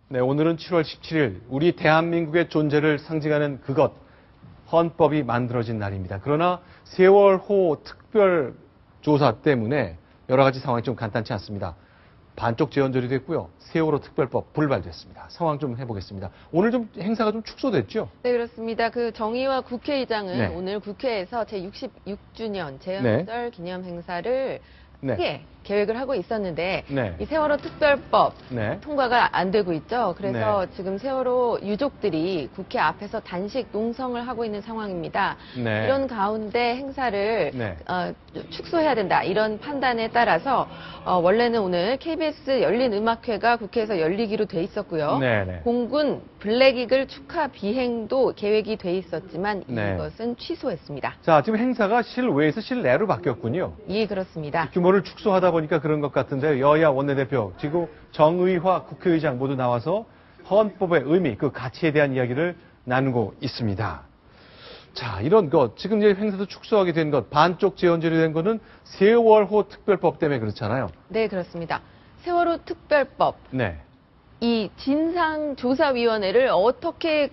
네, 오늘은 7월 17일 우리 대한민국의 존재를 상징하는 그것, 헌법이 만들어진 날입니다. 그러나 세월호 특별조사 때문에 여러 가지 상황이 좀 간단치 않습니다. 반쪽 재연절이 됐고요. 세월호 특별법 불발됐습니다. 상황 좀 해보겠습니다. 오늘 좀 행사가 좀 축소됐죠? 네, 그렇습니다. 그 정의화 국회의장은 네. 오늘 국회에서 제66주년 재연절 기념 행사를 크게 계획을 하고 있었는데 이 세월호 특별법 통과가 안 되고 있죠. 그래서 지금 세월호 유족들이 국회 앞에서 단식 농성을 하고 있는 상황입니다. 이런 가운데 행사를 축소해야 된다. 이런 판단에 따라서 원래는 오늘 KBS 열린음악회가 국회에서 열리기로 돼 있었고요. 공군 블랙이글 축하 비행도 계획이 돼 있었지만 이것은 취소했습니다. 자, 지금 행사가 실외에서 실내로 바뀌었군요. 예, 그렇습니다. 규모를 축소하다 보니까 그런 것 같은데요. 여야 원내대표, 지금 정의화 국회의장 모두 나와서 헌법의 의미, 그 가치에 대한 이야기를 나누고 있습니다. 자, 이런 것, 지금 이제 행사도 축소하게 된 것, 반쪽 재연절이 된 거는 세월호 특별법 때문에 그렇잖아요. 네, 그렇습니다. 세월호 특별법. 이 진상조사위원회를 어떻게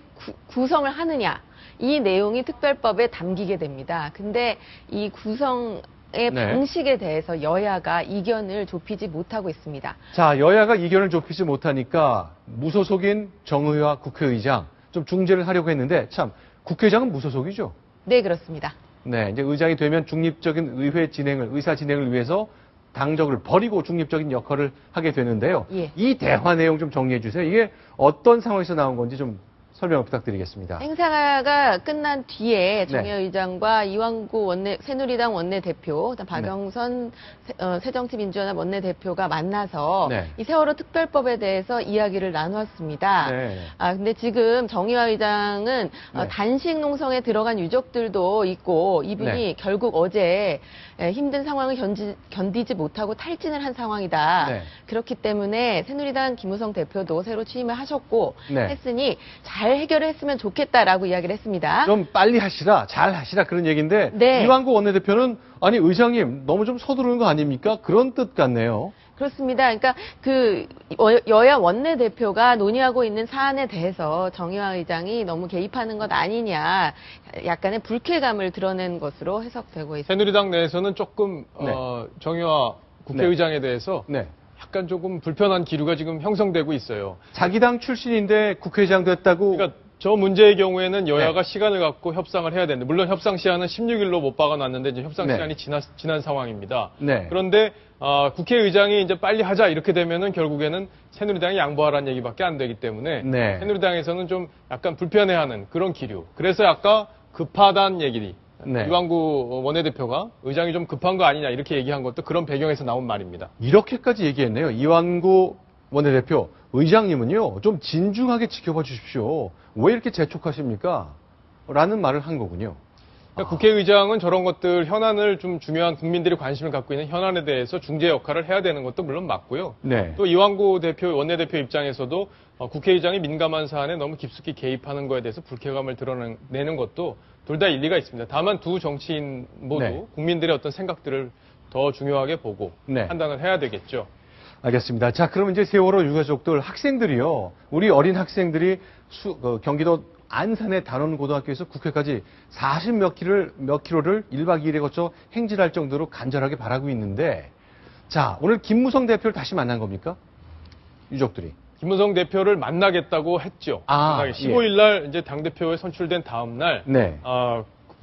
구성을 하느냐. 이 내용이 특별법에 담기게 됩니다. 근데 이 구성의 방식에 대해서 여야가 이견을 좁히지 못하고 있습니다. 자, 여야가 이견을 좁히지 못하니까 무소속인 정의화 국회의장 좀 중재를 하려고 했는데 참 국회의장은 무소속이죠? 네, 그렇습니다. 네, 이제 의장이 되면 중립적인 의사 진행을 위해서 당적을 버리고 중립적인 역할을 하게 되는데요. 이 대화 내용 좀 정리해 주세요. 이게 어떤 상황에서 나온 건지 좀 설명을 부탁드리겠습니다. 행사가 끝난 뒤에 정의화 의장과 이완구 새누리당 원내대표, 박영선 새정치민주연합 원내대표가 만나서 이 세월호 특별법에 대해서 이야기를 나누었습니다. 근데 지금 정의화 의장은 단식 농성에 들어간 유족들도 있고 이분이 결국 어제 힘든 상황을 견디지 못하고 탈진을 한 상황이다. 그렇기 때문에 새누리당 김무성 대표도 새로 취임을 하셨고 했으니 잘 해결을 했으면 좋겠다라고 이야기를 했습니다. 좀 빨리 하시라, 잘 하시라 그런 얘기인데 이완구 원내대표는 아니 의장님 너무 좀 서두르는 거 아닙니까? 그런 뜻 같네요. 그렇습니다. 그러니까 그 여야 원내대표가 논의하고 있는 사안에 대해서 정의화 의장이 너무 개입하는 것 아니냐 약간의 불쾌감을 드러낸 것으로 해석되고 있습니다. 새누리당 내에서는 조금 정의화 국회의장에 대해서 약간 조금 불편한 기류가 지금 형성되고 있어요. 자기 당 출신인데 국회의장 됐다고. 그러니까 저 문제의 경우에는 여야가 시간을 갖고 협상을 해야 되는데 물론 협상 시한은 16일로 못 박아놨는데 이제 협상 시간이 지난 상황입니다. 그런데 국회의장이 이제 빨리 하자 이렇게 되면은 결국에는 새누리당이 양보하라는 얘기밖에 안 되기 때문에 새누리당에서는 좀 약간 불편해하는 그런 기류. 그래서 아까 급하다는 얘기. 이완구 원내대표가 의장이 좀 급한 거 아니냐 이렇게 얘기한 것도 그런 배경에서 나온 말입니다. 이렇게까지 얘기했네요. 이완구 원내대표, 의장님은요 좀 진중하게 지켜봐 주십시오. 왜 이렇게 재촉하십니까? 라는 말을 한 거군요. 그러니까 국회의장은 저런 것들 현안을 좀 중요한 국민들이 관심을 갖고 있는 현안에 대해서 중재 역할을 해야 되는 것도 물론 맞고요. 또 이완구 원내대표 입장에서도 국회의장이 민감한 사안에 너무 깊숙이 개입하는 거에 대해서 불쾌감을 드러내는 것도 둘 다 일리가 있습니다. 다만 두 정치인 모두 국민들의 어떤 생각들을 더 중요하게 보고 판단을 해야 되겠죠. 알겠습니다. 자, 그러면 이제 세월호 유가족들 학생들이요. 우리 어린 학생들이 경기도 안산의 단원고등학교에서 국회까지 40몇 킬로를 1박 2일에 거쳐 행진할 정도로 간절하게 바라고 있는데 자, 오늘 김무성 대표를 다시 만난 겁니까? 유족들이. 김무성 대표를 만나겠다고 했죠. 15일 날 이제 당대표에 선출된 다음 날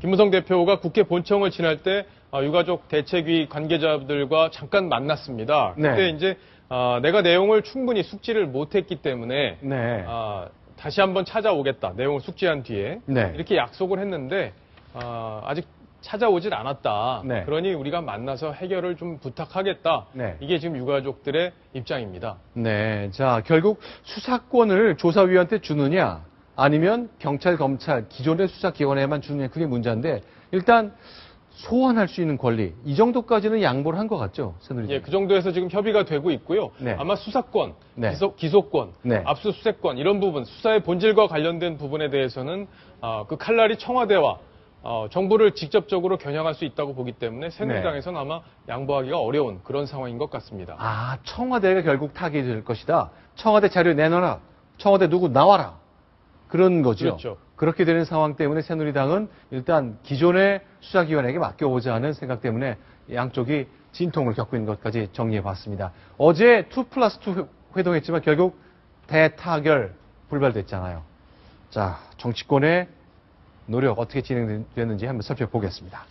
김무성 대표가 국회 본청을 지날 때 유가족 대책위 관계자들과 잠깐 만났습니다. 그때 이제 내가 내용을 충분히 숙지를 못했기 때문에 다시 한번 찾아오겠다. 내용을 숙지한 뒤에 이렇게 약속을 했는데 아직 찾아오질 않았다. 그러니 우리가 만나서 해결을 좀 부탁하겠다. 이게 지금 유가족들의 입장입니다. 자, 결국 수사권을 조사위원한테 주느냐 아니면 경찰, 검찰, 기존의 수사기관에만 주느냐 그게 문제인데 일단 소환할 수 있는 권리 이 정도까지는 양보를 한 것 같죠? 새누리당. 그 정도에서 지금 협의가 되고 있고요. 아마 수사권, 기소권, 압수수색권 이런 부분 수사의 본질과 관련된 부분에 대해서는 그 칼날이 청와대와 정부를 직접적으로 겨냥할 수 있다고 보기 때문에 새누리당에서는 아마 양보하기가 어려운 그런 상황인 것 같습니다. 청와대가 결국 타깃이 될 것이다. 청와대 자료 내놔라. 청와대 누구 나와라. 그런 거죠. 그렇죠. 그렇게 되는 상황 때문에 새누리당은 일단 기존의 수사기관에게 맡겨보자 하는 생각 때문에 양쪽이 진통을 겪고 있는 것까지 정리해봤습니다. 어제 2+2 회동했지만 결국 대타결 불발됐잖아요. 자, 정치권의 노력 어떻게 진행됐는지 한번 살펴보겠습니다.